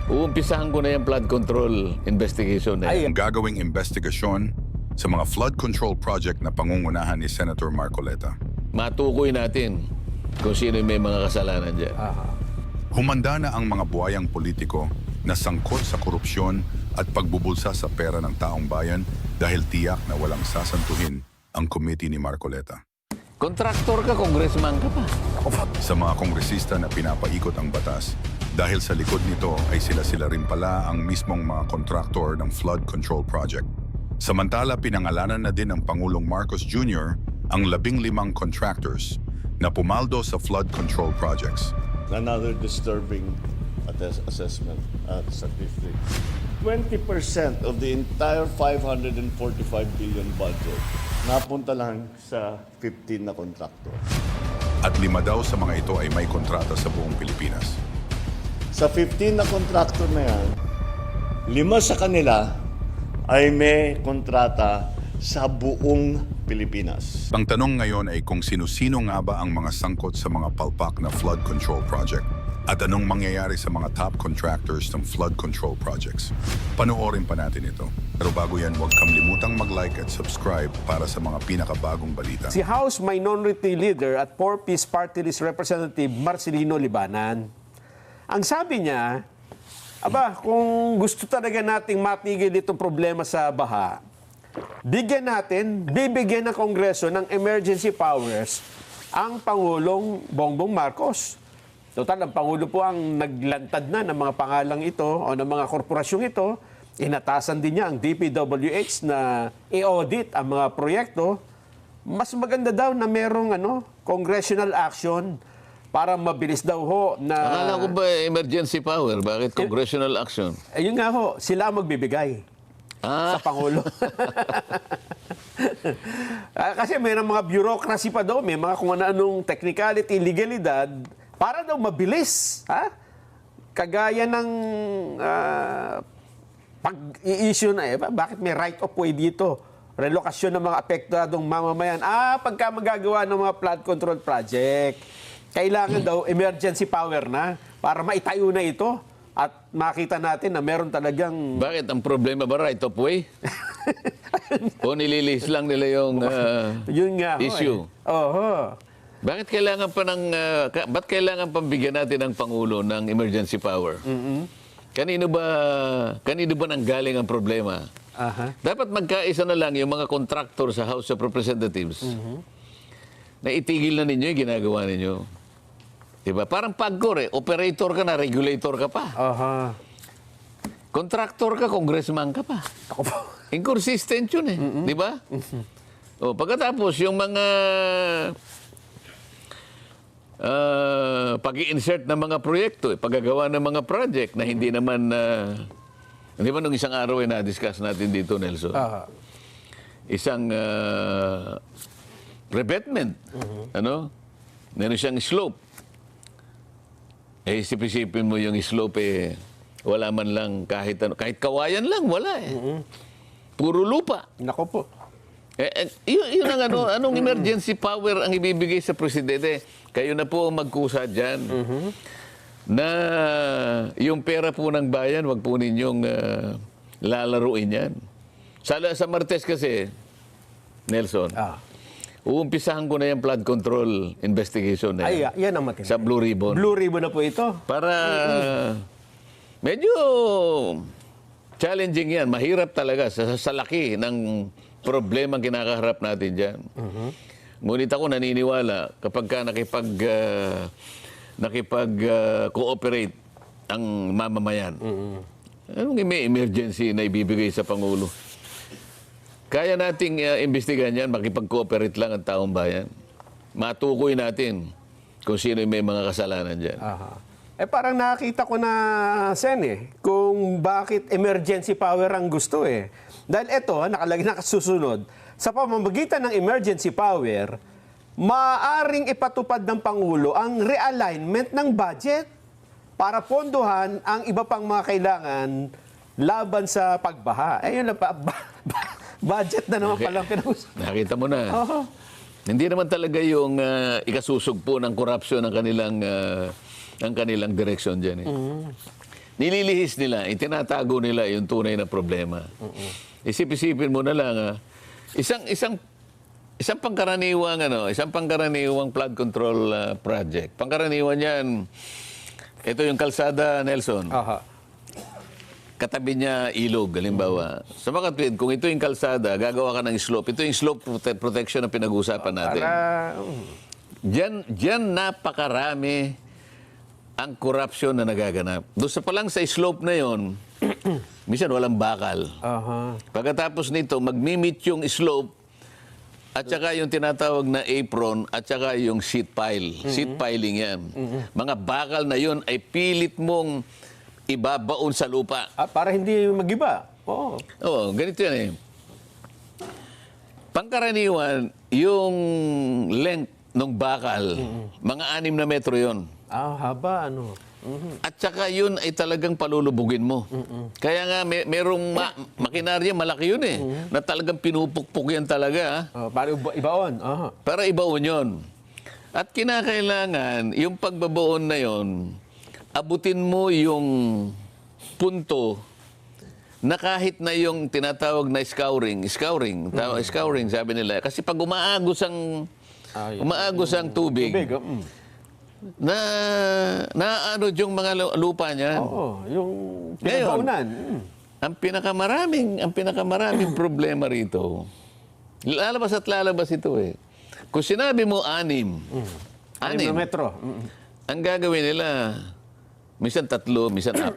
Uumpisahan ko na yung flood control investigation na yan. Ang gagawing investigasyon sa mga flood control project na pangungunahan ni Senator Marcoleta. Matukoy natin kung sino may mga kasalanan dyan. Humanda na ang mga buhayang politiko na sangkot sa korupsyon at pagbubulsa sa pera ng taong bayan dahil tiyak na walang sasantuhin ang committee ni Marcoleta. Kontraktor ka, congressman ka pa. Sa mga kongresista na pinapaikot ang batas, dahil sa likod nito ay sila-sila rin pala ang mismong mga kontraktor ng flood control project. Samantala, pinangalanan na din ng Pangulong Marcos Jr. ang 15 contractors na pumaldo sa flood control projects. Another disturbing assessment statistic. 20% of the entire 545 billion budget napunta lang sa 15 na kontraktor. At 5 daw sa mga ito ay may kontrata sa buong Pilipinas. Sa 15 na kontraktor na yan, 5 sa kanila ay may kontrata sa buong Pilipinas. Ang tanong ngayon ay kung sino-sino nga ba ang mga sangkot sa mga palpak na flood control project at anong mangyayari sa mga top contractors ng flood control projects. Panoorin pa natin ito. Pero bago yan, huwag kamlimutang mag-like at subscribe para sa mga pinakabagong balita. Si House Minority Leader at 4-Piece Party List Representative Marcelino Libanan. Ang sabi niya, kung gusto talaga nating matigil itong problema sa baha, bibigyan ng Kongreso ng emergency powers ang Pangulong Bongbong Marcos. Total, ang Pangulo po ang naglantad na ng mga pangalang ito o ng mga korporasyong ito. Inatasan din niya ang DPWH na i-audit ang mga proyekto. Mas maganda daw na merong congressional action para mabilis daw ho na... Akala ko ba emergency power? Bakit congressional action? Ayun nga ho, sila ang magbibigay sa Pangulo. Kasi may mga bureaucracy pa daw, may mga kung ano-anong technicality, legalidad, para daw mabilis. Kagaya ng pag-i-issue na, bakit may right of way dito? Relokasyon ng mga apektadong mamamayan. Pagka magagawa ng mga flood control project, kailangan daw emergency power na para maitayo na ito at makita natin na meron talagang... Bakit? Ang problema ba right of way? O nililis lang nila yung yun nga, issue? Oho. Bakit kailangan pa ba't kailangan pambigyan natin ng Pangulo ng emergency power? Kanino ba nanggaling ang problema? Dapat magkaisa na lang yung mga contractor sa House of Representatives na itigil na ninyo yung ginagawa ninyo. Diba? Parang pagkor operator ka na, regulator ka pa. Contractor ka, congressman ka pa. Ako po. Inconsistent yun di ba? Pagkatapos, yung mga pag-i-insert ng mga proyekto, paggagawa ng mga project na hindi naman, di ba nung isang araw ay na-discuss natin dito, Nelson? Isang revetment, meron siyang slope. Isip-isipin mo yung slope, wala man lang kahit kawayan lang, wala Puro lupa. Nako po. Yun ang anong emergency power ang ibibigay sa presidente? Kayo na po magkusa dyan na yung pera po ng bayan, wag po ninyong lalaruin yan. Sa Martes kasi, Nelson, uumpisahan ko na yung flood control investigation na yan. Yan ang matindi. Sa Blue Ribbon. Blue Ribbon na po ito. Para medyo challenging yan. Mahirap talaga sa laki ng problema kinakaharap natin dyan. Ngunit ako naniniwala kapag ka nakipag-cooperate ang mamamayan. Anong may emergency na ibibigay sa Pangulo? Kaya nating imbestigahan yan, makipag-cooperate lang ang taong bayan. Matukoy natin kung sino may mga kasalanan dyan. Parang nakita ko na, Sen, kung bakit emergency power ang gusto Dahil ito, nakasusunod, sa pamamagitan ng emergency power, maaaring ipatupad ng Pangulo ang realignment ng budget para pondohan ang iba pang mga kailangan laban sa pagbaha. Yun lang pa. Budget na naman palang pinag-usapan. Nakita mo na. Hindi naman talaga yung ikasusugpo ng korupsyon ng kanilang direksyon dyan. nililihis nila, itinatago nila yung tunay na problema. Isip-isipin mo na lang, isang pangkaraniwang flood control project. Pangkaraniwan yan, ito yung kalsada, Nelson. Aha. Katabi niya ilog, halimbawa. Sa mga kapatid, kung ito yung kalsada, gagawa ka ng slope. Ito yung slope protection na pinag-uusapan natin. Diyan napakarami ang corruption na nagaganap. Doon sa palang sa slope na yon, minsan walang bakal. Aha. Pagkatapos nito, magmi-meet yung slope at saka yung tinatawag na apron at saka yung sheet pile. Sheet piling yan. Mga bakal na yon ay pilit mong ibabaon sa lupa. Para hindi mag-iba. Oo. Oo, ganito yan eh. Pangkaraniwan, yung length ng bakal, mga 6 na metro yon. Haba, ano. At saka yun ay talagang palulubugin mo. Kaya nga merong makinarya, malaki yun eh. Na talagang pinupukpuk yan talaga. Para ibaon. Aha. Para ibaon yun. At kinakailangan, yung pagbabaon na yon, abutin mo yung punto na kahit na yung tinatawag na scouring, sabi nila. Kasi pag umaagos ang tubig, ano yung mga lupa niyan. Oo, yung Ngayon, pinabaunan. ang pinakamaraming problema rito, lalabas ito eh. Kung sinabi mo 6 6 na metro. ang gagawin nila, minsan 3, minsan 4.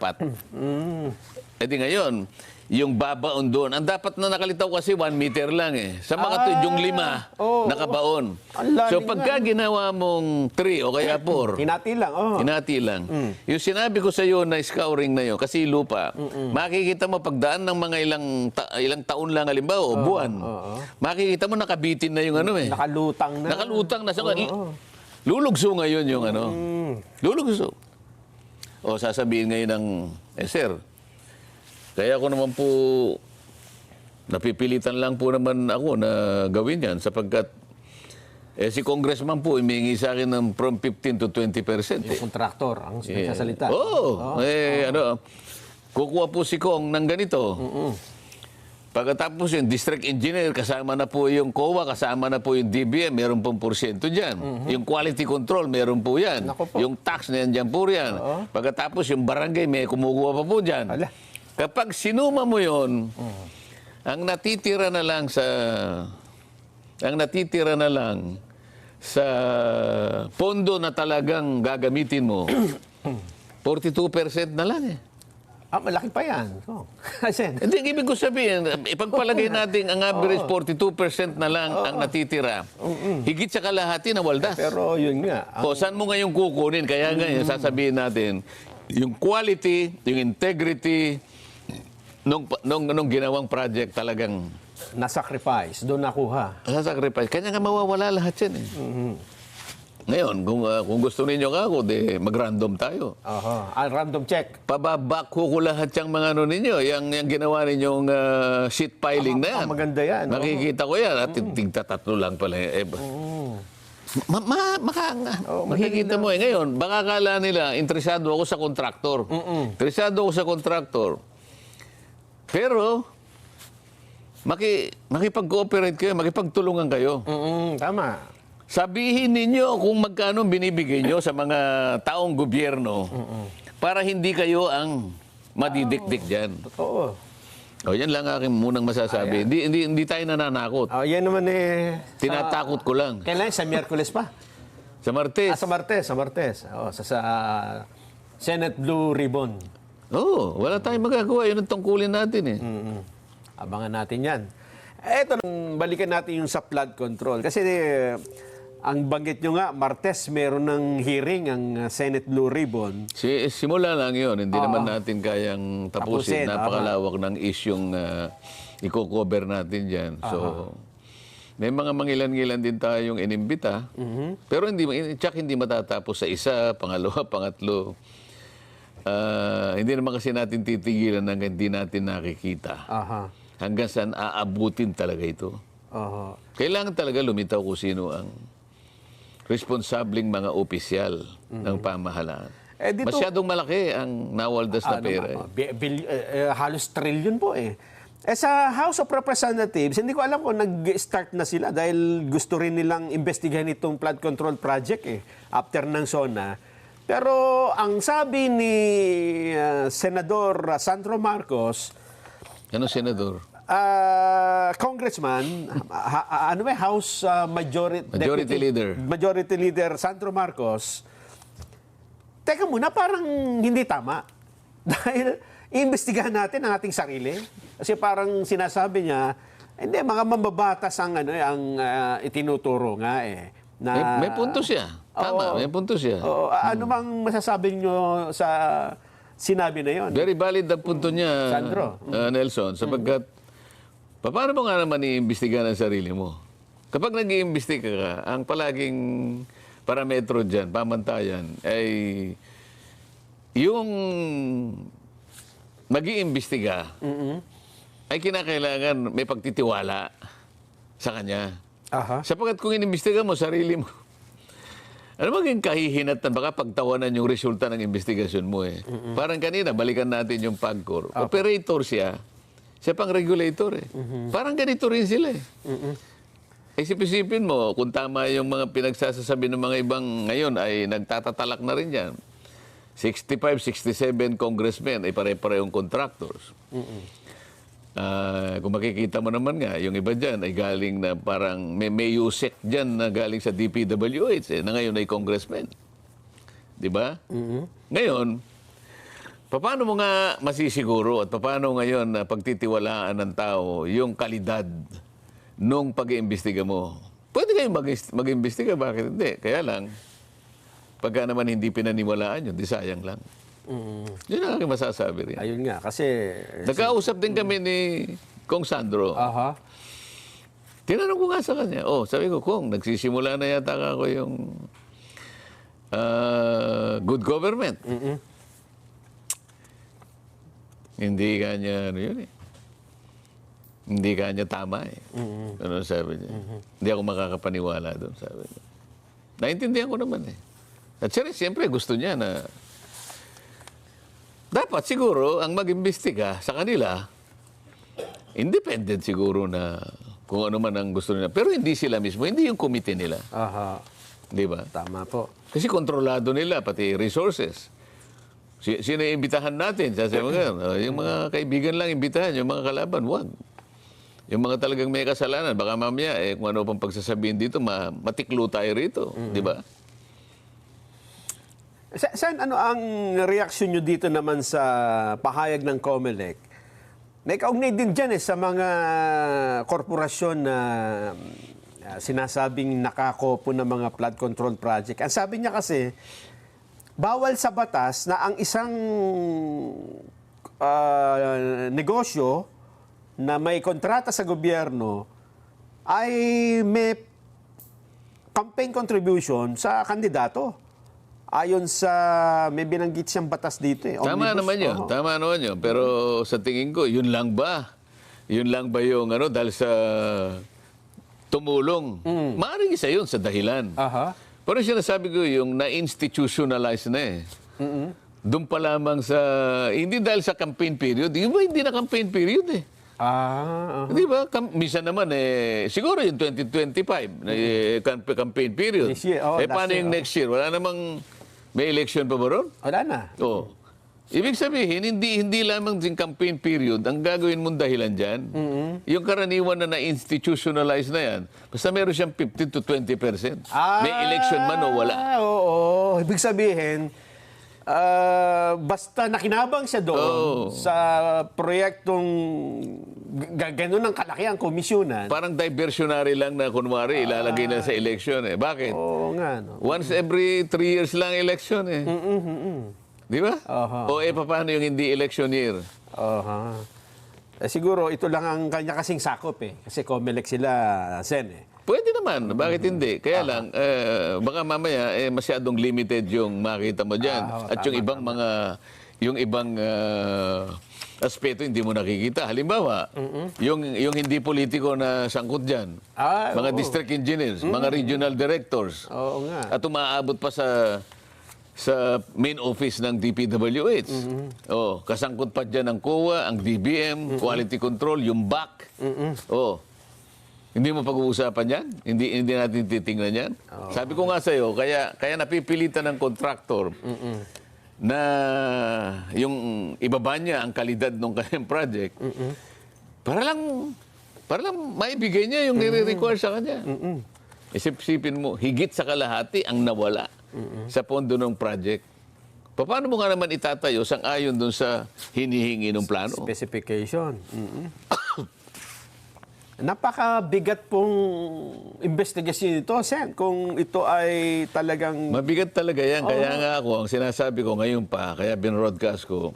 E di ngayon, yung babaon doon, ang dapat na nakalitaw kasi 1 meter lang eh. Sa mga yung 5, nakabaon. So pagka ginawa mong 3 o kaya 4, Hinati lang. hinati lang. Yung sinabi ko sa iyo na scouring na yun, kasi lupa, makikita mo pagdaan ng mga ilang taon lang halimbawa o buwan, makikita mo nakabitin na yung ano eh. Nakalutang na. Nakalutang na. Lulugso ngayon yung ano. Lulugso. O sasabihin ngayon ng, sir, kaya ako naman po, napipilitan lang po naman ako na gawin yan sapagkat si congressman po humingi sa akin ng from 15 to 20%. Yung kontraktor ang nagsasalita. Kukuha po si Kong ng ganito. Pagkatapos yung district engineer, kasama na po yung COA, kasama na po yung DBM, meron pong porsyento dyan. Yung quality control, meron po yan. Yung tax na yan dyan po yan. Pagkatapos yung barangay, may kumukuha pa po dyan. Ala. Kapag sinuma mo yon, ang natitira na lang sa pondo na talagang gagamitin mo, 42% na lang eh. Malaki pa yan. Hindi, ibig ko sabihin, ipagpalagay natin ang average 42% na lang ang natitira. Higit sa kalahati na waldas. Pero yun nga. O, saan mo ngayon kukunin? Kaya ngayon, sasabihin natin, yung quality, yung integrity, nung ginawang project talagang Na-sacrifice. Doon nakuha. sacrifice. Kanya nga mawawala lahat yan eh. Ngayon, kung gusto ninyo ako, mag-random tayo. Random check. Pababak ko lahat yung mga ano ninyo, yung ginawa ninyong sheet piling na yan. Maganda yan. Nakikita ko yan at tigtatatlo lang pala. Makikita mo eh. Ngayon, baka kala nila, interesado ako sa kontraktor. Interesado ako sa kontraktor. Pero, makipag-cooperate kayo, makipagtulungan kayo. Tama. Sabihin ninyo kung magkano binibigay nyo sa mga taong gobyerno para hindi kayo ang madidikdik dyan. Totoo. O, yan lang aking munang masasabi. Hindi tayo nananakot. Yan naman eh. Tinatakot ko lang. Kailan? Sa Miyerkules pa? Sa Martes. Sa Martes. Sa Senate Blue Ribbon. Wala tayong magagawa. Yun ang tungkulin natin eh. Abangan natin yan. Eto, balikan natin yung sa flood control. Kasi ang banggit nyo nga, Martes, meron ng hearing ang Senate Blue Ribbon. Simula lang yun. Hindi naman natin kayang tapusin. Napakalawak ng isyong i-cover natin dyan. So, may mga mangilan-ngilan din tayong inimbita. Pero hindi matatapos sa isa, pangalawa, pangatlo. Hindi naman kasi natin titigilan hanggang hindi natin nakikita. Hanggang saan aabutin talaga ito. Kailangan talaga lumitaw kung sino ang responsableng mga opisyal ng pamahalaan. dito, Masyadong malaki ang nawaldas na pera. halos trillion po eh. Sa House of Representatives, hindi ko alam kung nag-start na sila dahil gusto rin nilang investigahan itong flood control project after ng SONA. Pero ang sabi ni Senador Sandro Marcos, Ano, Senador? Congressman, House Majority Leader. Majority Leader Sandro Marcos, teka muna, parang hindi tama. Dahil iimbestigahan natin ang ating sarili. Kasi parang sinasabi niya, hindi, mga mambabatas ang itinuturo nga Na, May punto siya. Tama, may punto siya. Ano bang masasabi niyo sa sinabi na yon? Very valid ang punto niya, Sandro. Nelson, sapagkat paano mo nga naman iimbestiga ang sarili mo? Kapag nag-iimbestiga ka, ang palaging parametro dyan, pamantayan, ay yung mag-iimbestiga ay kinakailangan may pagtitiwala sa kanya. Aha. Sapagkat kung inimbestiga mo sarili mo, ano maging kahihinatan, baka pagtawanan yung resulta ng investigasyon mo eh. Parang kanina, balikan natin yung PAGCOR. Operator siya pang regulator eh. Parang ganito rin sila eh. Isip-isipin mo, kung tama yung mga pinagsasasabi ng mga ibang ngayon ay nagtatatalak na rin yan. 65, 67 congressmen ay pare-parehong contractors. Kung makikita mo naman nga, yung iba dyan ay galing na parang may USEC dyan na galing sa DPWH na ngayon ay congressman. Di ba? Ngayon, paano mo nga masisiguro at paano ngayon na pagtitiwalaan ng tao yung kalidad nung pag-iimbestiga mo? Pwede kayong mag-iimbestiga, bakit hindi? Kaya lang, pagka naman hindi pinaniwalaan yun, di sayang lang. Yun ang aking masasabi rin. Ayun nga, kasi... Nagkausap din kami ni Kong Sandro. Aha. Tinanong ko nga sa kanya, sabi ko, Kong, nagsisimula na yata ako yung good government. Hindi kanya, yun eh. Hindi kanya tama eh. Ano sabi niya? Hindi ako makakapaniwala doon, sabi niya. Naintindihan ko naman eh. At siyempre, gusto niya na dapat siguro ang mag-imbestiga sa kanila, independent siguro na kung ano man ang gusto nila. Pero hindi sila mismo, hindi yung committee nila. Aha. Di ba? Tama po. Kasi kontrolado nila, pati resources. Sino yung imbitahan natin? Sasabi mo, yung mga kaibigan lang imbitahan, yung mga kalaban, wag. Yung mga talagang may kasalanan, baka mamaya, kung ano pang pagsasabihin dito, matiklo tayo rito. Di ba? Saan ano ang reaksyon nyo dito naman sa pahayag ng COMELEC? May kaugnay din dyan sa mga korporasyon na sinasabing nakakopo ng mga flood control project. Ang sabi niya kasi, bawal sa batas na ang isang negosyo na may kontrata sa gobyerno ay may campaign contribution sa kandidato. Ayon sa, may binanggit siyang batas dito eh. Tama Omnibus. naman yun. Tama naman yun. Pero sa tingin ko, yun lang ba? Yun lang ba yung dahil sa tumulong? Maaaring isa yun sa dahilan. Aha. Pero sinasabi ko yung na-institutionalize na eh. Doon pa lamang sa, hindi dahil sa campaign period. Iba hindi na campaign period eh. Di ba? Minsan naman siguro yung 2025 campaign period. This year, Paano yung next year? Wala namang may election pa ba ron? Wala na. Ibig sabihin, hindi lamang din campaign period ang gagawin mong dahilan dyan. Yung karaniwan na na-institutionalize na yan, basta meron siyang 15 to 20%. May election man o wala. Oo. Ibig sabihin, basta nakinabang siya doon sa proyektong gano'n ang kalaki ang komisyonan. Parang diversionary lang na kunwari ilalagay na sa election eh. Bakit? Oo nga. No? Once every 3 years lang election eh. Di ba? O paano yung hindi election year? Siguro ito lang ang kanya kasing sakop eh. Kasi COMELEC sila, Sen eh. Pwede naman. Bakit hindi? Kaya lang, baka mamaya masyadong limited yung makita mo dyan. At yung ibang yung ibang aspeto hindi mo nakikita. Halimbawa, yung hindi politiko na sangkot dyan. Mga district engineers, mga regional directors. Oo nga. At umaabot pa sa sa main office ng DPWH. Oh, kasangkot pa dyan ang COA, ang DBM, Quality Control, yung BAC. Oh. Hindi mo pag-uusapan yan? Hindi natin titingnan yan? Sabi ko nga sa'yo, kaya napipilitan ng contractor na yung ibaba niya ang kalidad ng kanyang project para lang maibigay niya yung nire-require sa kanya. Isipin mo, higit sa kalahati ang nawala sa pondo ng project. Paano mo nga naman itatayo sang-ayon dun sa hinihingi ng plano? Specification. Napakabigat pong investigation ito, Sen, kung ito ay talagang... Mabigat talaga yan. Kaya nga ako, ang sinasabi ko ngayon pa, kaya binroadcast ko,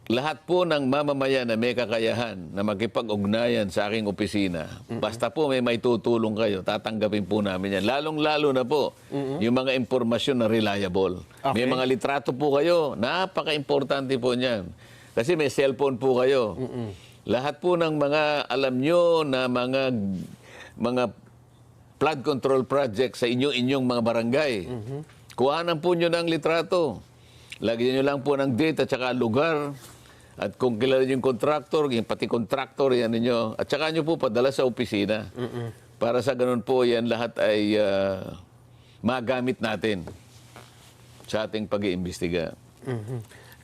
lahat po ng mamamayan na may kakayahan na makipag-ugnayan sa aking opisina, basta po may tutulong kayo, tatanggapin po namin yan. Lalong-lalo na po yung mga impormasyon na reliable. May mga litrato po kayo, napaka-importante po niyan. Kasi may cellphone po kayo. Lahat po ng mga alam nyo na mga flood control project sa inyong mga barangay, kuhanan po nyo ng litrato. Lagyan nyo lang po ng date at saka lugar. At kung kilala nyo yung contractor, yung pati contractor, yan ninyo. At saka nyo po padala sa opisina. Para sa ganun po, yan lahat ay magamit natin sa ating pag-iimbestiga.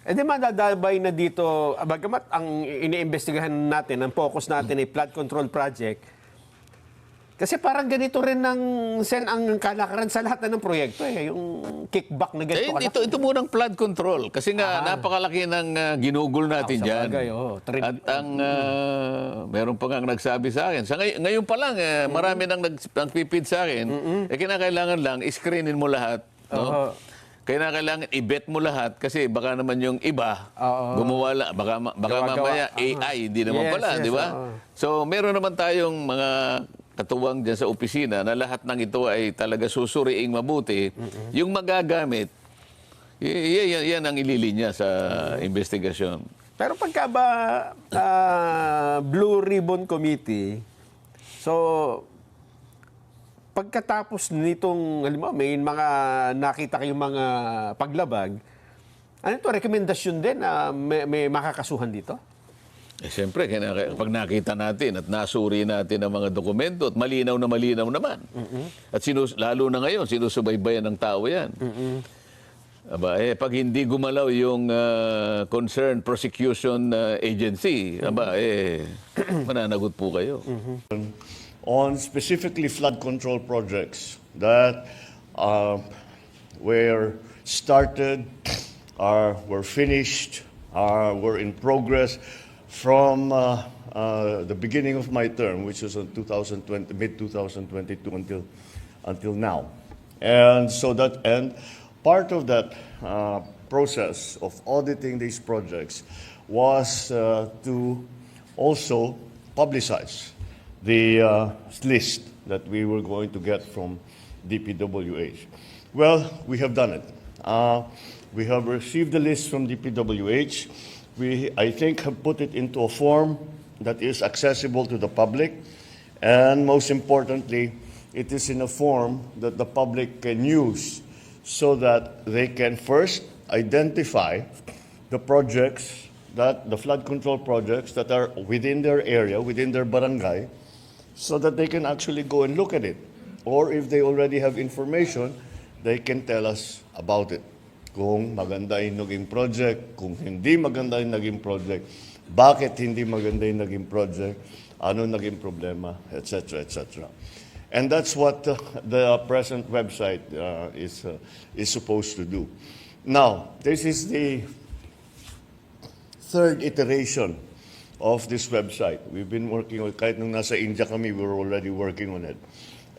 Eh di madadabay na dito, bagamat ang iniimbestigahan natin, ang focus natin ay flood control project, kasi parang ganito rin Sen, ang kalakaran sa lahat ng proyekto yung kickback na ganito. Ito munang flood control. Kasi nga, napakalaki ng ginugol natin dyan. Bagay, At ang, meron pa nga nagsabi sa akin, ngayon pa lang, marami nang nagpipid sa akin, kinakailangan lang, screenin mo lahat. No? Kailangan i-bet mo lahat kasi baka naman yung iba gumawa lang, baka mamaya AI, hindi naman pala, di ba? So, meron naman tayong mga katuwang dyan sa opisina na lahat ng ito ay talaga susuriing mabuti. Yung magagamit, yan ang ililinya sa investigasyon. Pero pagka ba Blue Ribbon Committee, so pagkatapos nitong, halimbawa, may mga nakita kayong mga paglabag, ano ito, rekomendasyon din na may makakasuhan dito? Siyempre, pag nakita natin at nasuri natin ang mga dokumento at malinaw naman. At lalo na ngayon, sinusubaybayan ng tao yan. Aba, pag hindi gumalaw yung concerned prosecution agency, mananagot po kayo. On specifically flood control projects that were started, were finished, were in progress from the beginning of my term, which was in mid-2022 until now. And so part of that process of auditing these projects was to also publicize the list that we were going to get from DPWH. Well, we have done it. We have received the list from DPWH. We, I think, have put it into a form that is accessible to the public. And most importantly, it is in a form that the public can use so that they can first identify the projects, the flood control projects that are within their area, within their barangay, so that they can actually go and look at it. Or if they already have information, they can tell us about it. Kung maganda yung naging project, kung hindi maganda yung naging project, bakit hindi maganda yung naging project, ano naging problema, etc., etc. And that's what the present website is supposed to do. Now, this is the third iteration of this website. We've been working on it. Kahit nung nasa India kami, we were already working on it.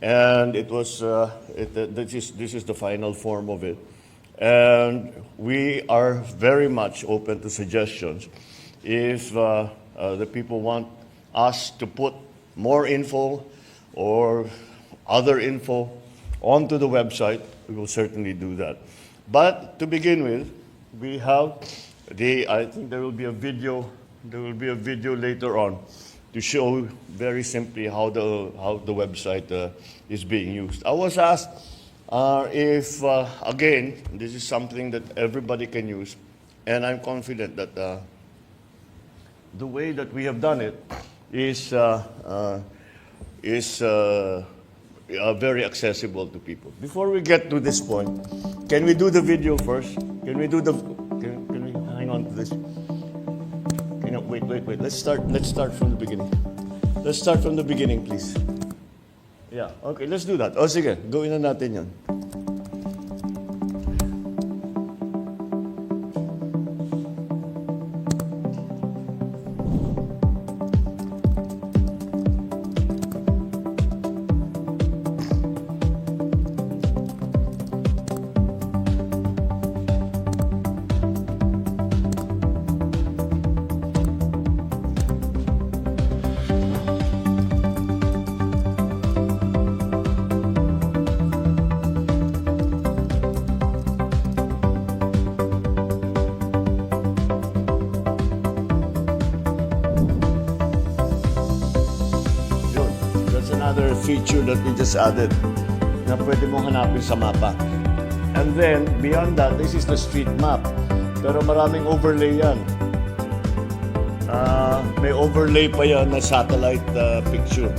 And it was, this is the final form of it. And we are very much open to suggestions. If the people want us to put more info or other info onto the website, we will certainly do that. But to begin with, we have I think there will be a video later on to show very simply how the website is being used. I was asked If, again, this is something that everybody can use, and I'm confident that the way that we have done it is very accessible to people. Before we get to this point, can we do the video first? Can we hang on to this? Wait. Let's start from the beginning. Let's start from the beginning, please. Yeah, okay, let's do that. O sige, gawin na natin yan. Yun. That's another feature that we just added na pwede mong hanapin sa mapa. And then, beyond that, this is the street map. Pero maraming overlay yan. May overlay pa yan na satellite picture.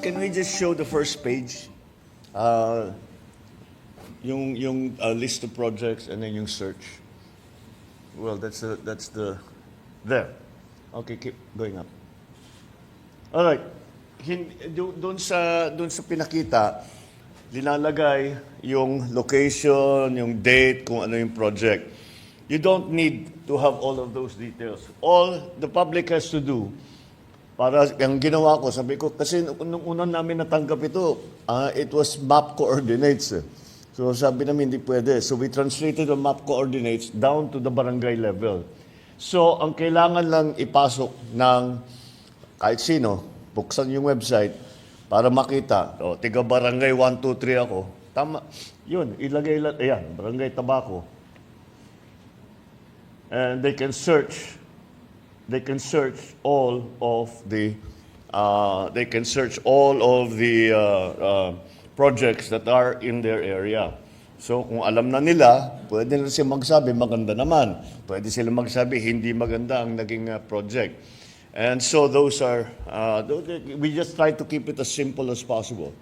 Can we just show the first page? Yung list of projects and then yung search. Well, that's the there. Okay, keep going up. All right. Doon sa pinakita, linalagay yung location, yung date, kung ano yung project. You don't need to have all of those details. All the public has to do, para ang ginawa ko, sabi ko, kasi nung unang namin natanggap ito, it was map coordinates. So sabi namin, hindi pwede. So we translated the map coordinates down to the barangay level. So ang kailangan lang ipasok ng kahit sino, buksan yung website para makita, tiga barangay 1, 2, 3 ako. Tama. Yun, ilagay lang, ayan, barangay Tabaco. And they can search all of the projects that are in their area. So kung alam na nila, pwede na sila magsabi maganda naman. Pwede sila magsabi hindi maganda ang naging project. And so those are we just try to keep it as simple as possible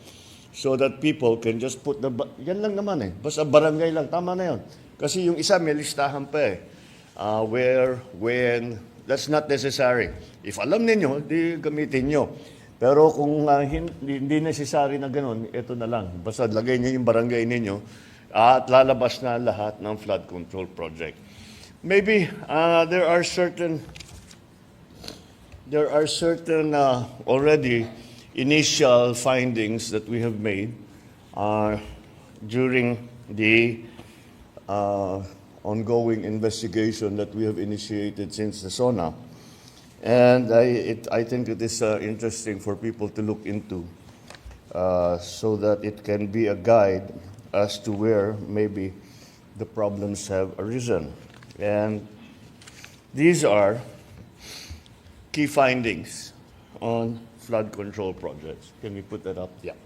so that people can just put yan lang naman basta barangay lang, tama na yun. Kasi yung isa may listahan pa where, when. That's not necessary. If alam ninyo, di gamitin nyo. Pero kung hindi necessary na ganun, ito na lang. Basta lagay nyo yung barangay ninyo at lalabas na lahat ng flood control project. Maybe there are certain already initial findings that we have made during the ongoing investigation that we have initiated since the SONA. And I think it is interesting for people to look into so that it can be a guide as to where maybe the problems have arisen. And these are key findings on flood control projects. Can we put that up? Yeah.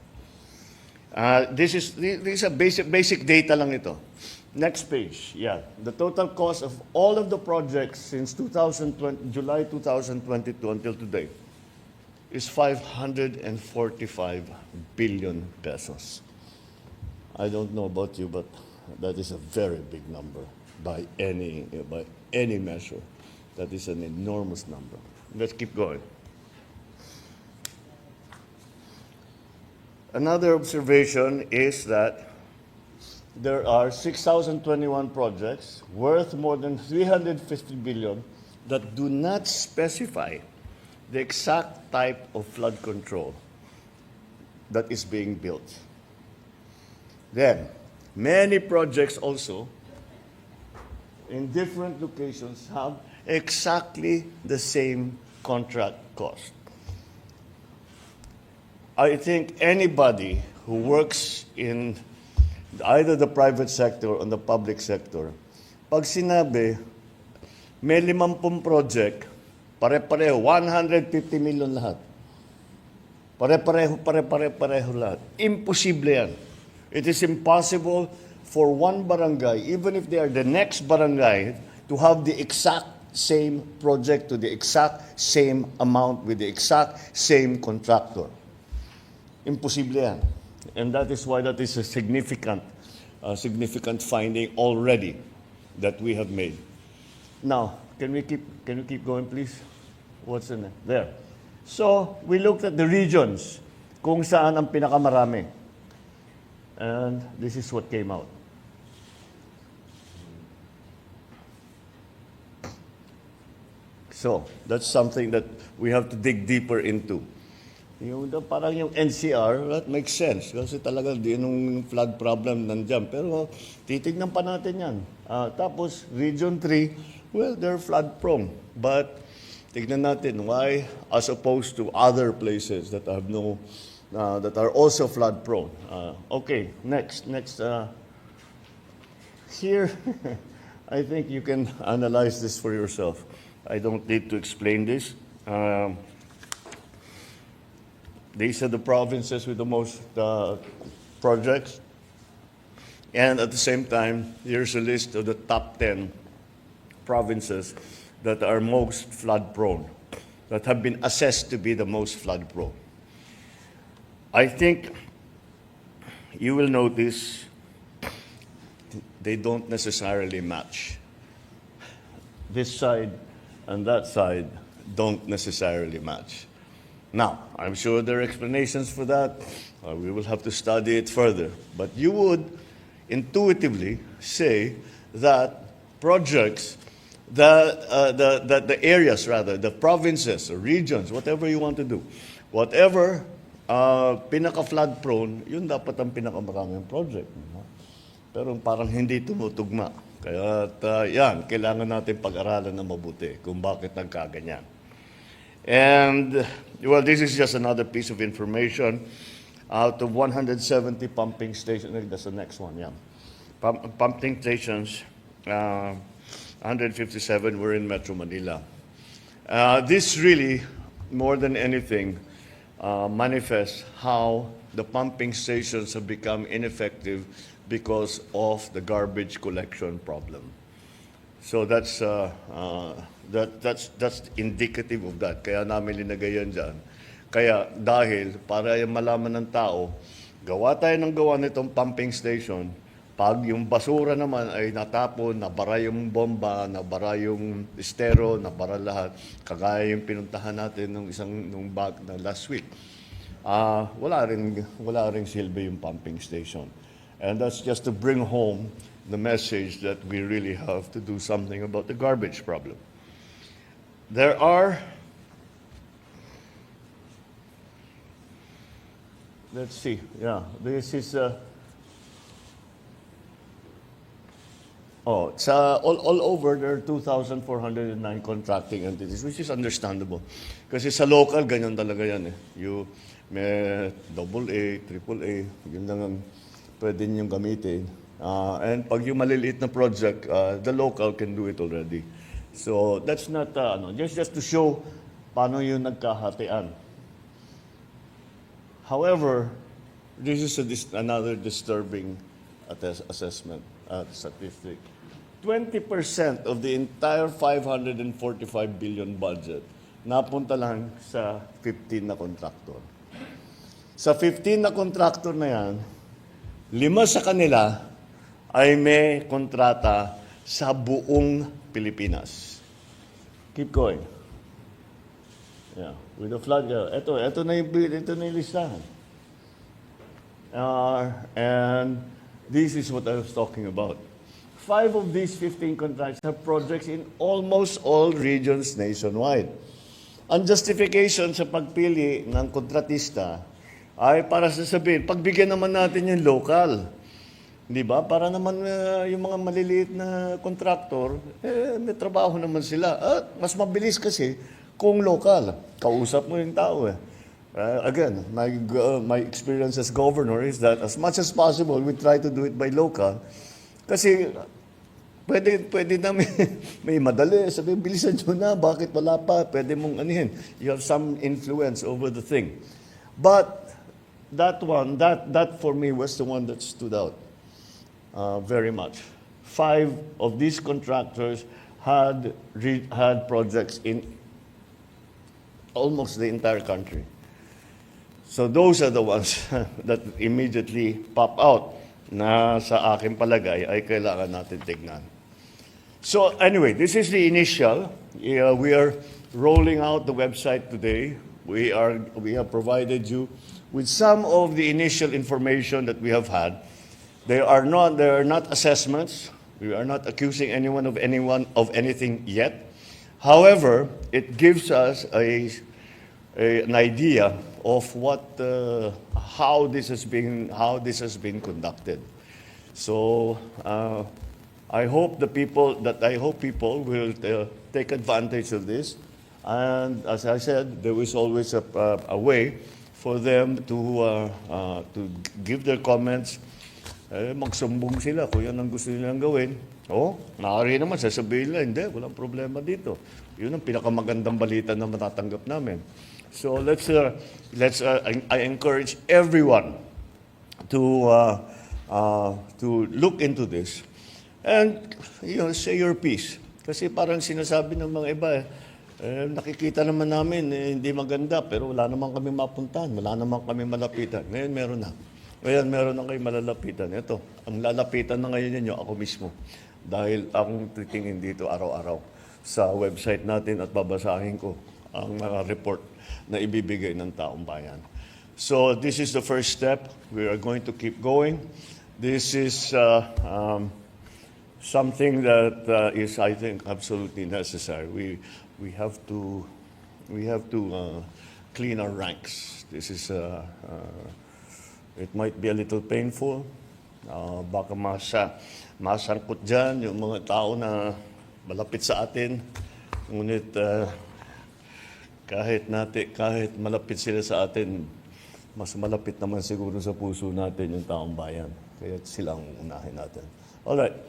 These are basic data lang ito. Next page, yeah. The total cost of all of the projects since July 2022 until today is 545 billion pesos. I don't know about you, but that is a very big number by any measure. That is an enormous number. Let's keep going. Another observation is that there are 6,021 projects worth more than 350 billion that do not specify the exact type of flood control that is being built. Then, many projects also in different locations have exactly the same contract cost. I think anybody who works in either the private sector or the public sector, pag sinabi, may 50 project, pare-pareho, 150 million lahat. Pare-pareho lahat. Imposible yan. It is impossible for one barangay, even if they are the next barangay, to have the exact same project to the exact same amount with the exact same contractor. Imposible yan. And that is why that is a significant finding already that we have made. Now, can we keep going, please? What's in there? So, we looked at the regions kung saan ang pinakamarami. And this is what came out. So, that's something that we have to dig deeper into. Parang yung NCR, that makes sense. Kasi talaga, yung flood problem nandyan. Pero titignan pa natin yan. Tapos, Region 3, well, they're flood prone. But, tignan natin why, as opposed to other places that have no, that are also flood prone. Okay, next. Here, I think you can analyze this for yourself. I don't need to explain this. These are the provinces with the most projects. And at the same time, here's a list of the top 10 provinces that are most flood prone, that have been assessed to be the most flood prone. I think you will notice they don't necessarily match. This side and that side don't necessarily match. Now, I'm sure there are explanations for that. We will have to study it further. But you would intuitively say that projects, the areas rather, the provinces or regions, whatever you want to do, whatever pinaka-flood prone, yun dapat ang pinakamaraming project. Pero parang hindi tumutugma. Kaya yan, kailangan natin pag-aralan na mabuti kung bakit nagkaganyan. And, well, this is just another piece of information. Out of 170 pumping stations, that's the next one, yeah. Pumping stations, 157 were in Metro Manila. This really, more than anything, manifests how the pumping stations have become ineffective because of the garbage collection problem. So that's indicative of that. Kaya namin linagay yan dyan. Kaya dahil para yung malaman ng tao, gawa tayo ng gawa nitong pumping station, pag yung basura naman ay natapon, nabara yung bomba, nabara yung estero, nabara lahat, kagaya yung pinuntahan natin nung bag na last week. Wala ring silbi yung pumping station. And that's just to bring home the message that we really have to do something about the garbage problem. There are, let's see, yeah, this is, all over, there are 2,409 contracting entities, which is understandable. Kasi sa local, ganyan talaga yan eh. May AA, AAA, yun lang ang pwede niyong gamitin. And pag yung maliliit na project, the local can do it already. So that's not, just to show paano yung nagkahatian. However, this is another disturbing assessment statistic. 20% of the entire 545 billion budget napunta lang sa 15 na contractor. Sa 15 na contractor na yan, 5 sa kanila ay may kontrata sa buong Pilipinas. Keep going. Yeah, with the flood. Ito na yung listahan. And this is what I was talking about. 5 of these 15 contracts have projects in almost all regions nationwide. Ang justification sa pagpili ng kontratista ay para sasabihin, pagbigyan naman natin yung local. Di ba? Para naman yung mga maliliit na kontraktor, may trabaho naman sila. At mas mabilis kasi kung local. Kausap mo yung tao eh. Again, my experience as governor is that as much as possible, we try to do it by local. Kasi pwede namin, may madali, sabi, bilisan nyo na, bakit wala pa, pwede mong anihin. You have some influence over the thing. But that one, that for me was the one that stood out very much. 5 of these contractors had projects in almost the entire country. So those are the ones that immediately pop out na sa aking palagay ay kailangan natin tignan. So anyway, this is the initial. We are rolling out the website today. We have provided you with some of the initial information that we have had. They are not assessments. We are not accusing anyone of anything yet. However, it gives us an idea of how this has been conducted. So I hope people will take advantage of this. And as I said, there is always a way for them to give their comments. Magsumbong sila kung yan ang gusto nilang gawin. Maaari naman sasabihin nila, hindi, walang problema dito. Yun ang pinakamagandang balita na matatanggap namin. So I encourage everyone to look into this and say your piece. Kasi parang sinasabi ng mga iba, nakikita naman namin hindi maganda pero wala naman kami mapuntahan, wala naman kami malapitan. Ngayon meron na. Ngayon meron na kayo malalapitan. Ito, ang lalapitan na ngayon ninyo ako mismo. Dahil akong titingin dito araw-araw sa website natin at babasahin ko ang mga report na ibibigay ng taong bayan. So this is the first step. We are going to keep going. This is something that is, I think, absolutely necessary. We have to clean our ranks. This is it might be a little painful. Baka masangkot dyan yung mga tao na malapit sa atin. Ngunit kahit malapit sila sa atin, mas malapit naman siguro sa puso natin yung taong bayan. Kaya sila ang unahin natin. All right.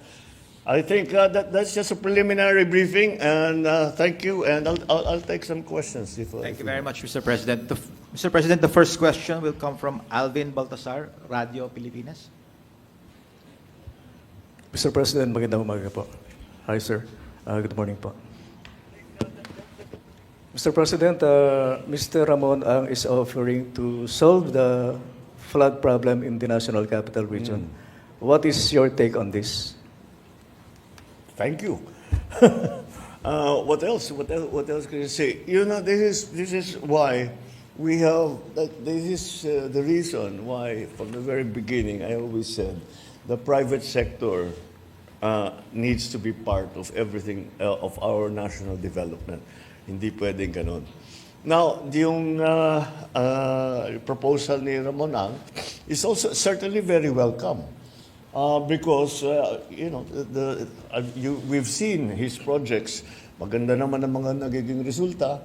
I think that's just a preliminary briefing, and thank you. And I'll take some questions. Thank you very much, Mr. President. Mr. President, the first question will come from Alvin Baltasar, Radio Pilipinas. Mr. President, magandang umaga po. Hi, sir. Good morning po. Mr. President, Mr. Ramon Ang is offering to solve the flood problem in the National Capital Region. What is your take on this? Thank you. What else? What else can you say? You know, this is why we have. This is the reason why, from the very beginning, I always said the private sector needs to be part of everything of our national development. Hindi pwedeng ganon. Now, yung proposal ni Ramon Ang is also certainly very welcome. Because we've seen his projects. Maganda naman ang mga nagiging resulta.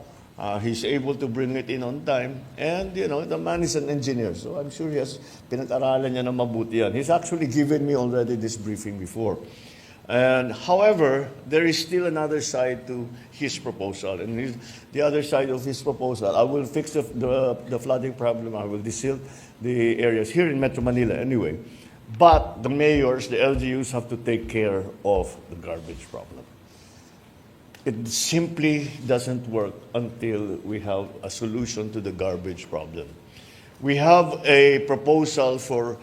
He's able to bring it in on time. And, the man is an engineer. So I'm sure pinag-aralan niya na mabuti yan. He's actually given me already this briefing before. And however, there is still another side to his proposal. And the other side of his proposal, I will fix the flooding problem. I will desil the areas here in Metro Manila anyway. But the mayors, the LGUs have to take care of the garbage problem. It simply doesn't work until we have a solution to the garbage problem. We have a proposal for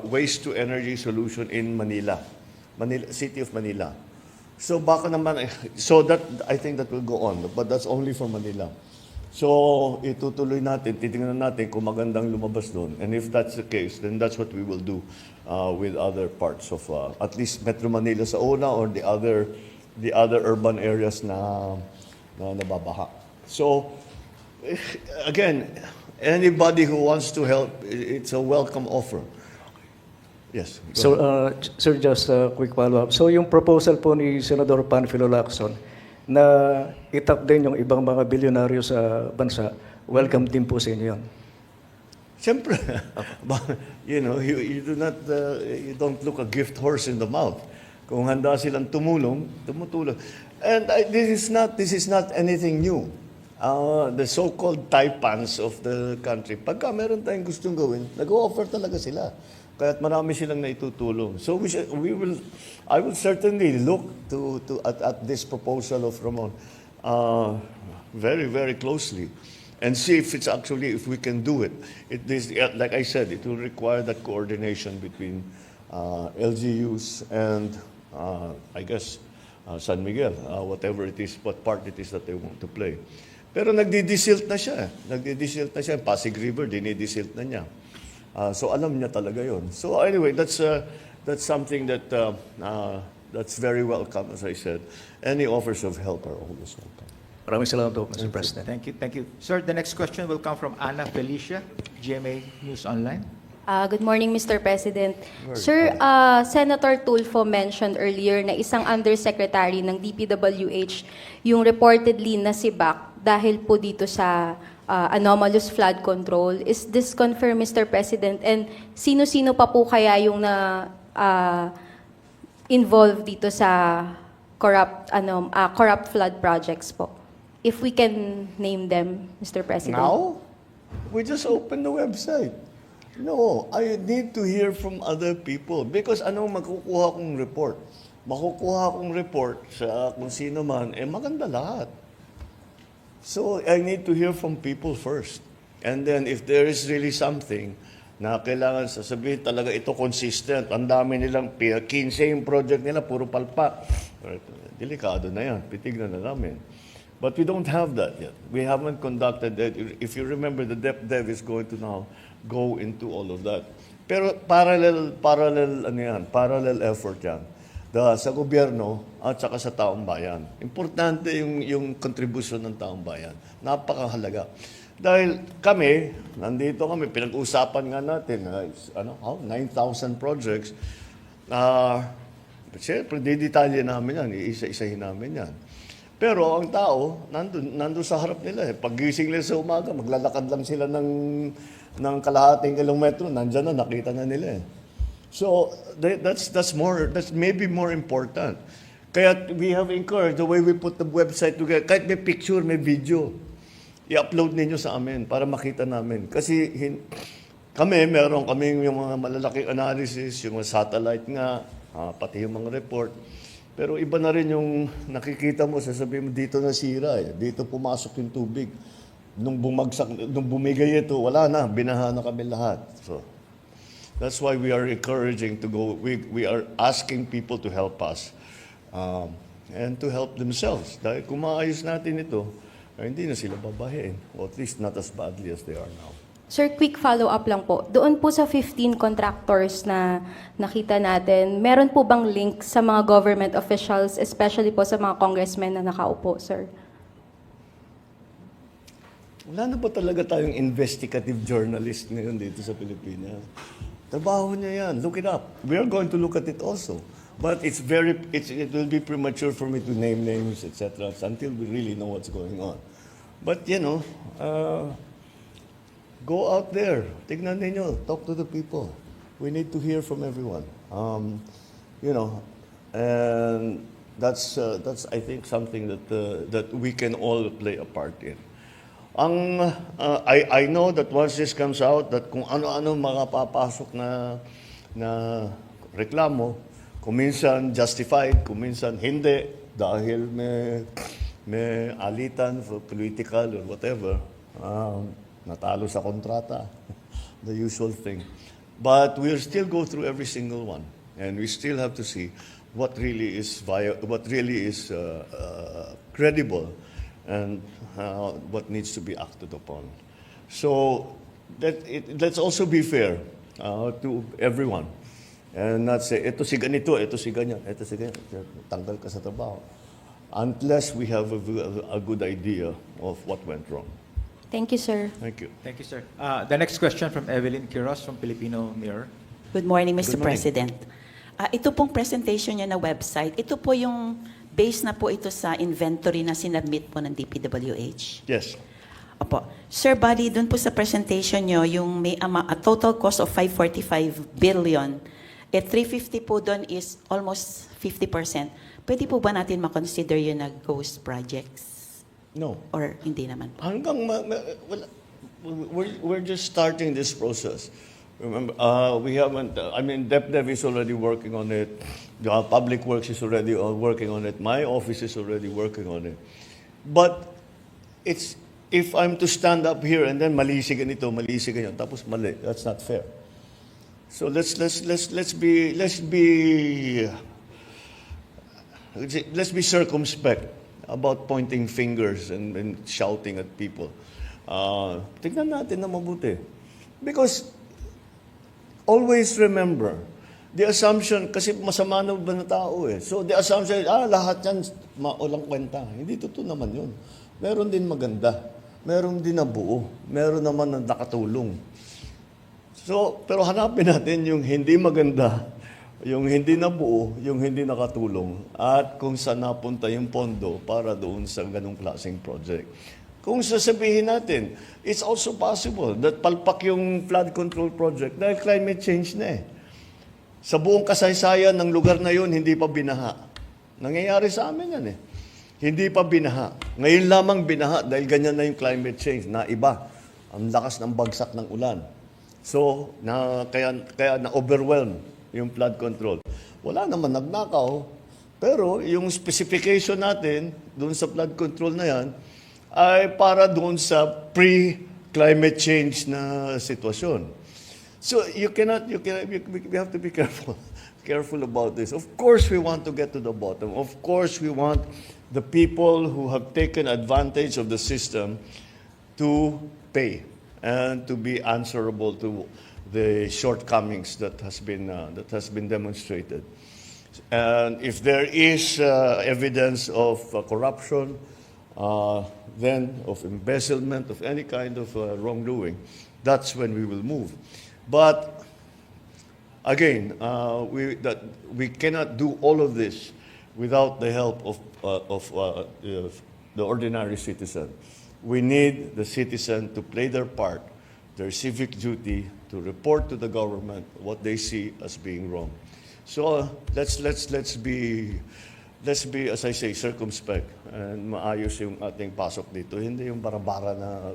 waste to energy solution in Manila, City of Manila. So baka naman, I think that will go on, but that's only for Manila. So, itutuloy natin, titingnan natin kung magandang lumabas doon. And if that's the case, then that's what we will do with other parts of, at least Metro Manila sa una or the other urban areas na nababaha. So, again, Anybody who wants to help, it's a welcome offer. Yes. go So, ahead. sir, just a quick follow-up. So, yung proposal po ni Senador Panfilo Lacson na itap din yung ibang mga bilyonaryo sa bansa, welcome din po sa inyo yun. Siyempre, you know, you do not, you don't look a gift horse in the mouth. Kung handa silang tumulong, tumutulong. And this is not anything new. The so-called taipans of the country, pagka meron tayong gustong gawin, nag-o-offer talaga sila. Kaya't marami silang naitutulong. So I will certainly look at this proposal of Ramon very, very closely and see if it's actually, if we can do it. Like I said, it will require that coordination between LGUs and I guess San Miguel, whatever it is, what part it is that they want to play. Pero nagdi-desilt na siya. Nagdi-desilt na siya. Pasig River, dinidesilt na niya. So alam niya talaga yon. So anyway, that's something that that's very welcome, as I said. Any offers of help are always welcome. Maraming salamat po, Mr. President. Thank you, thank you. Sir, the next question will come from Ana Felicia, GMA News Online. Good morning, Mr. President. Sir, Senator Tulfo mentioned earlier na isang undersecretary ng DPWH yung reportedly nasibak dahil po dito sa anomalous flood control. Is this confirmed, Mr. President? And sino-sino pa po kaya yung involved dito sa corrupt flood projects po? If we can name them, Mr. President. Now? We just opened the website. No, I need to hear from other people because anong makukuha kong report? Makukuha kong report sa kung sino man, maganda lahat. So I need to hear from people first. And then if there is really something na kailangan sasabihin talaga ito consistent, ang dami nilang 15 yung project nila, puro palpak. Delikado na yan, pitignan na namin. But we don't have that yet. We haven't conducted that. If you remember, the DepDev is going to now go into all of that. Pero parallel effort yan. Sa gobyerno at saka sa taong bayan. Importante yung contribution ng taong bayan. Napakahalaga. Dahil kami, nandito kami, pinag-usapan nga natin, 9,000 projects. Siyempre, didetalye namin yan, isa-isahin namin yan. Pero ang tao, nandun sa harap nila. Pag-gising nila sa umaga, maglalakad lang sila ng kalahating kilometro, nandyan na, nakita na nila. So that's maybe more important. Kaya we have encouraged the way we put the website together. Kahit may picture, may video, i-upload ninyo sa amin para makita namin. Kasi meron kaming yung mga malalaking analysis, yung mga satellite nga, pati yung mga report. Pero iba na rin yung nakikita mo, sasabihin mo, dito nasira dito pumasok yung tubig. Nung bumigay ito, wala na, binaha na kami lahat. So, that's why we are encouraging to go, we are asking people to help us and to help themselves. Dahil kung maayos natin ito, hindi na sila babahin, or at least not as badly as they are now. Sir, quick follow-up lang po. Doon po sa 15 contractors na nakita natin, meron po bang link sa mga government officials, especially po sa mga congressmen na nakaupo, sir? Wala na ba talaga tayong investigative journalist ngayon dito sa Pilipinas? Trabaho niya yan. Look it up. We are going to look at it also. But it will be premature for me to name names, etc. until we really know what's going on. But, go out there. Tignan ninyo. Talk to the people. We need to hear from everyone. And that's I think something that we can all play a part in. I know that once this comes out, that kung ano-ano makapapasok na reklamo, kung minsan justified, kung minsan hindi, dahil may alitan for political or whatever, natalo sa kontrata, the usual thing. But we'll still go through every single one, and we still have to see what really is credible, and what needs to be acted upon. So let's also be fair to everyone, and not say ito si ganito, ito si ganyan, tanggal ka sa trabaho, unless we have a good idea of what went wrong. Thank you, sir. Thank you. Thank you, sir. The next question from Evelyn Quiros from Filipino Mirror. Good morning, Mr. Good morning. President. Ito pong presentation niya na website, ito po yung base na po ito sa inventory na sinubmit po ng DPWH. Yes. Opo. Sir, bali, dun po sa presentation nyo, yung may a total cost of 545 billion, 350 po dun is almost 50%. Pwede po ba natin makonsider yun na ghost projects? No. Or hindi naman po? Wala. We're just starting this process. Remember, we haven't, I mean, DepDev is already working on it. The Public Works is already working on it. My office is already working on it. But it's, if I'm to stand up here and then mali si ganito, mali si ganyan, tapos mali, that's not fair. So let's be circumspect about pointing fingers and shouting at people. Tignan natin na mabuti. Because always remember, the assumption, kasi masama na ba na tao eh. So the assumption, lahat yan walang kwenta. Hindi totoo naman yun. Meron din maganda. Meron din na buo. Meron naman na nakatulong. So, pero hanapin natin yung hindi maganda, yung hindi nabuo, yung hindi nakatulong, at kung saan napunta yung pondo para doon sa ganong klaseng project. Kung sasabihin natin, it's also possible that palpak yung flood control project dahil climate change na eh. Sa buong kasaysayan ng lugar na yun, hindi pa binaha. Nangyayari sa amin yan eh. Hindi pa binaha. Ngayon lamang binaha dahil ganyan na yung climate change na iba. Ang lakas ng bagsak ng ulan. So, kaya na-overwhelm yung flood control. Wala naman nagnakaw, pero yung specification natin doon sa flood control na yan ay para doon sa pre-climate change na sitwasyon. So we have to be careful about this. Of course, we want to get to the bottom. Of course, we want the people who have taken advantage of the system to pay and to be answerable to the shortcomings that has been demonstrated. And if there is evidence of corruption, then of embezzlement, of any kind of wrongdoing, that's when we will move. But again, we cannot do all of this without the help of the ordinary citizen. We need the citizen to play their part, their civic duty, to report to the government what they see as being wrong. So let's be, as I say, circumspect and maayos yung ating pasok dito. Hindi yung barabara na,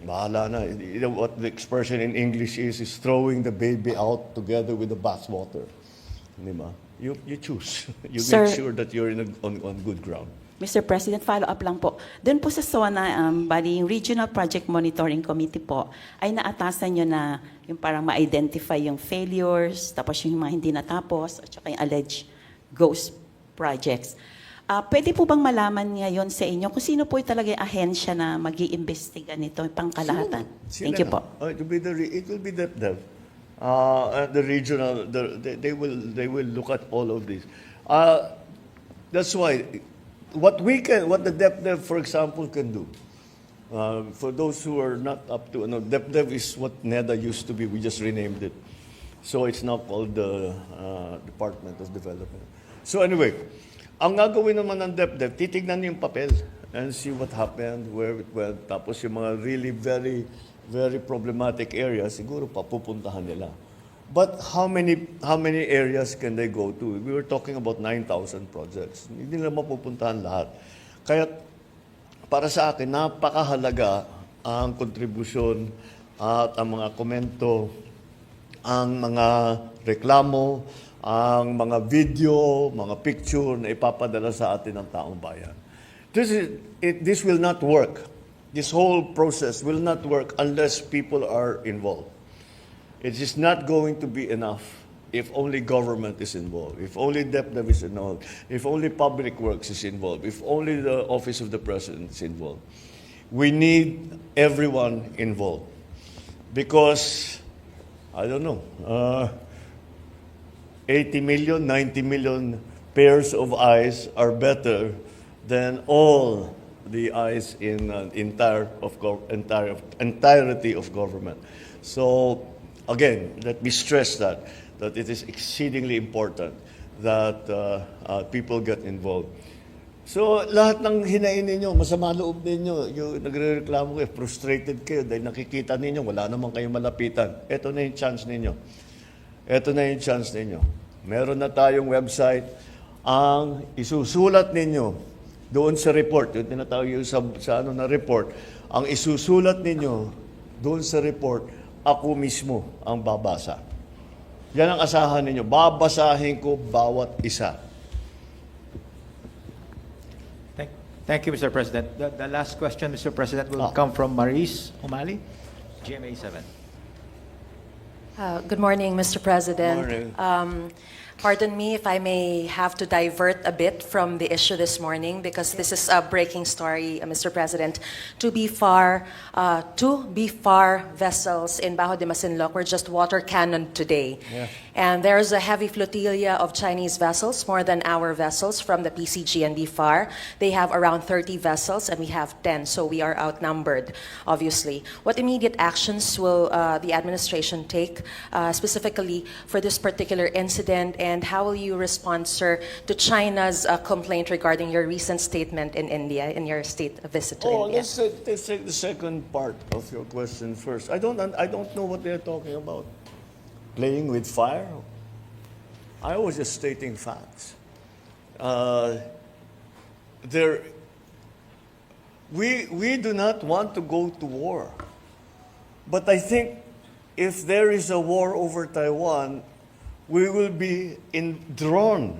bahala na. You know what the expression in English is throwing the baby out together with the bathwater. Di ba? You choose. You Sir, make sure that you're on good ground. Mr. President, follow-up lang po. Doon po sa SONA, bali yung Regional Project Monitoring Committee po, ay naatasan nyo na yung parang ma-identify yung failures, tapos yung mga hindi natapos, at saka yung alleged ghost projects. Pwede po bang malaman ngayon sa inyo kung sino po talaga yung ahensya na mag-iimbestiga nito, yung pangkalahatan? Thank you po. It will be DepDev. The regional, they will look at all of this. That's why what the DepDev, for example, can do. For those who are not up to, DepDev is what NEDA used to be. We just renamed it, so it's now called the Department of Development. So anyway, ang gagawin naman ng DepDev, titignan yung papel and see what happened, where it went. Tapos yung mga really very, very problematic areas, siguro papupuntahan nila. But how many areas can they go to? We were talking about 9,000 projects. Hindi nila mapupuntahan lahat. Kaya para sa akin, napakahalaga ang kontribusyon at ang mga komento, ang mga reklamo, ang mga video, mga picture na ipapadala sa atin ng taong bayan. This will not work. This whole process will not work unless people are involved. It is not going to be enough if only government is involved, if only DepDev is involved, if only Public Works is involved, if only the Office of the President is involved. We need everyone involved because, I don't know, 80 million, 90 million pairs of eyes are better than all the eyes in entirety of government. So again, let me stress that it is exceedingly important that people get involved. So, lahat ng hinain ninyo, masama loob ninyo, yung nagre-reklamo kayo, frustrated kayo dahil nakikita ninyo, wala naman kayong malapitan. Ito na yung chance ninyo. Ito na yung chance ninyo. Meron na tayong website. Ang isusulat ninyo doon sa report, yung tinatawag yung sa ano na report, ang isusulat ninyo doon sa report, ako mismo ang babasa. Yan ang asahan ninyo. Babasahin ko bawat isa. Thank you, Mr. President. The last question, Mr. President, will come from Maris Umali, GMA 7. Good morning, Mr. President. Morning. Pardon me if I may have to divert a bit from the issue this morning because this is a breaking story, Mr. President. Two BFAR vessels in Bajo de Masinloc were just water cannoned today. Yeah. And there's a heavy flotilla of Chinese vessels, more than our vessels from the PCG and BFAR. They have around 30 vessels and we have 10, so we are outnumbered, obviously. What immediate actions will the administration take specifically for this particular incident, and how will you respond, sir, to China's complaint regarding your recent statement in India, in your state visit to India? Let's take the second part of your question first. I don't know what they're talking about. Playing with fire? I was just stating facts. We do not want to go to war. But I think if there is a war over Taiwan, we will be drawn.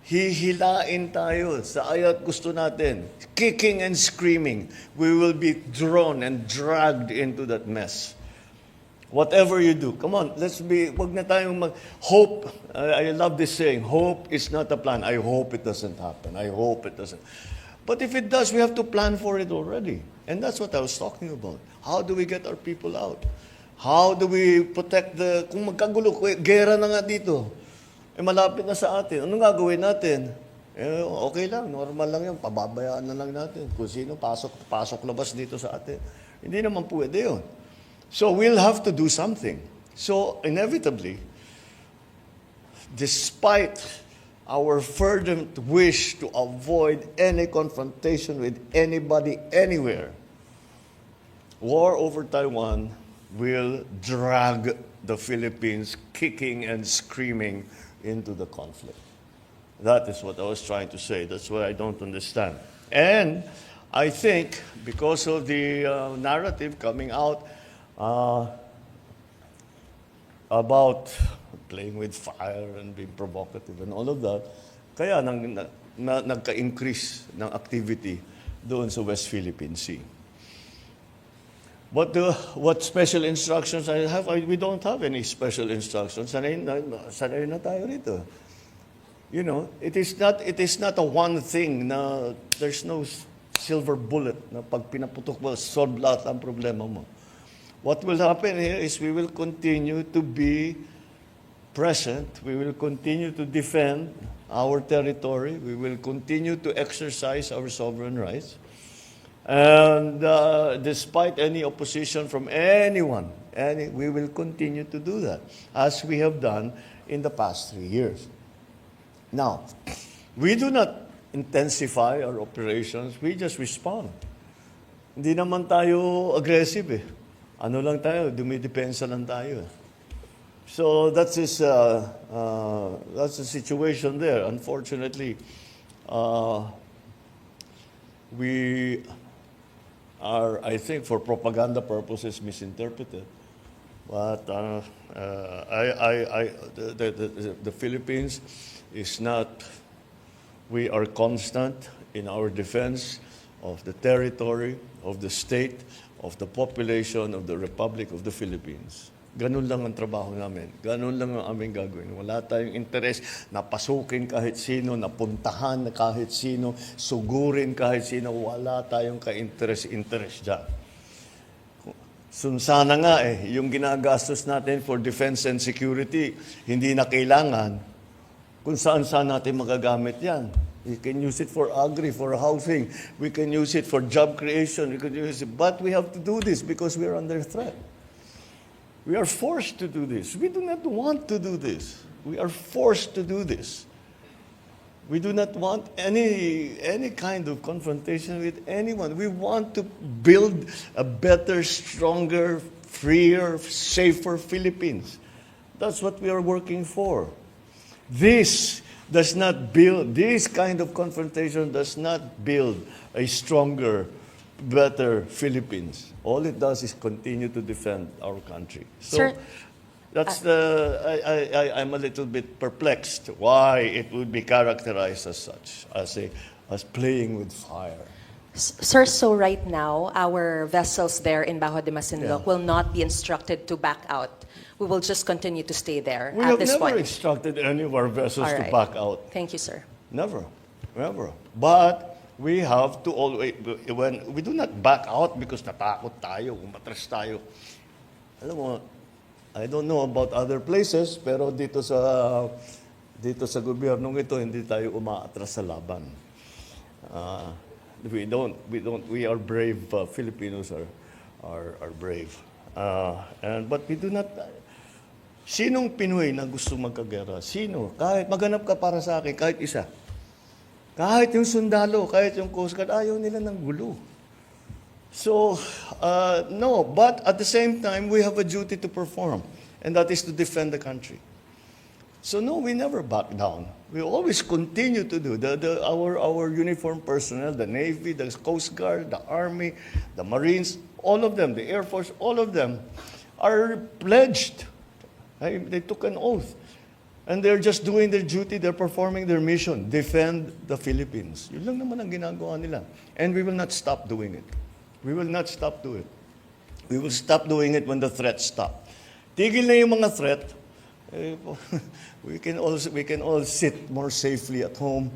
Hihilain tayo sa aya't gusto natin. Kicking and screaming. We will be drawn and dragged into that mess. Whatever you do, come on, wag na tayong hope. I love this saying, hope is not a plan. I hope it doesn't happen. I hope it doesn't. But if it does, we have to plan for it already. And that's what I was talking about. How do we get our people out? How do we protect kung magkagulo, gera na nga dito, malapit na sa atin, anong gagawin natin? Okay lang, normal lang yan, pababayaan na lang natin. Kung sino pasok labas dito sa atin. Hindi naman pwede yun. So we'll have to do something. So inevitably, despite our fervent wish to avoid any confrontation with anybody anywhere, war over Taiwan will drag the Philippines kicking and screaming into the conflict. That is what I was trying to say. That's what I don't understand. And I think because of the narrative coming out about playing with fire and being provocative and all of that, kaya nagka-increase ng activity doon sa West Philippine Sea. What special instructions I have? We don't have any special instructions. Sanay na tayo rito. You know, it is not a one thing na there's no silver bullet na pag pinaputok mo, solve lahat ang problema mo. What will happen here is we will continue to be present. We will continue to defend our territory. We will continue to exercise our sovereign rights. And despite any opposition from anyone, we will continue to do that, as we have done in the past 3 years. Now, we do not intensify our operations, we just respond. Hindi naman tayo aggressive eh. Ano lang tayo, dumidepensa lang tayo. So that's the situation there. Unfortunately, we are, I think, for propaganda purposes, misinterpreted. But the Philippines is not. We are constant in our defense of the territory, of the state, of the population of the Republic of the Philippines. Ganun lang ang trabaho namin. Ganun lang ang aming gagawin. Wala tayong interes na pasukin kahit sino, na puntahan na kahit sino, sugurin kahit sino. Wala tayong ka-interes dyan. Sana nga yung ginagastos natin for defense and security, hindi na kailangan kung saan natin magagamit yan. We can use it for agri, for housing. We can use it for job creation. We can use it. But we have to do this because we are under threat. We are forced to do this. We do not want to do this. We are forced to do this. We do not want any kind of confrontation with anyone. We want to build a better, stronger, freer, safer Philippines. That's what we are working for. This kind of confrontation does not build a stronger, better Philippines. All it does is continue to defend our country. So Sir, that's I'm a little bit perplexed why it would be characterized as such, as playing with fire. Sir, so right now, our vessels there in Bajo de Masinloc Yeah. will not be instructed to back out. We will just continue to stay there We at have this never point. instructed any of our vessels All to right. back out. Thank you, sir. Never. But we have to always, when we do not back out because natakot tayo, umatras tayo. Alam mo, I don't know about other places, pero dito sa gobyernong ito, hindi tayo umaatras sa laban. We are brave. Filipinos are brave. But we do not. Sinong Pinoy na gusto magkagera? Sino? Kahit maghanap ka para sa akin, kahit isa. Kahit yung sundalo, kahit yung Coast Guard, ayaw nila ng gulo. So, no. But at the same time, we have a duty to perform. And that is to defend the country. So no, we never back down. We always continue to do. Our uniformed personnel, the Navy, the Coast Guard, the Army, the Marines, all of them, the Air Force, all of them are pledged. They took an oath. And they're just doing their duty, they're performing their mission, defend the Philippines. Yun lang naman ang ginagawa nila. And we will not stop doing it. We will not stop doing it. We will stop doing it when the threats stop. Tigil na yung mga threat, we can all sit more safely at home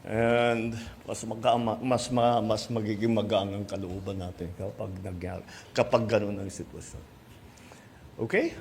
and mas magiging magaan ang kalooban natin kapag ganun ang sitwasyon. Okay?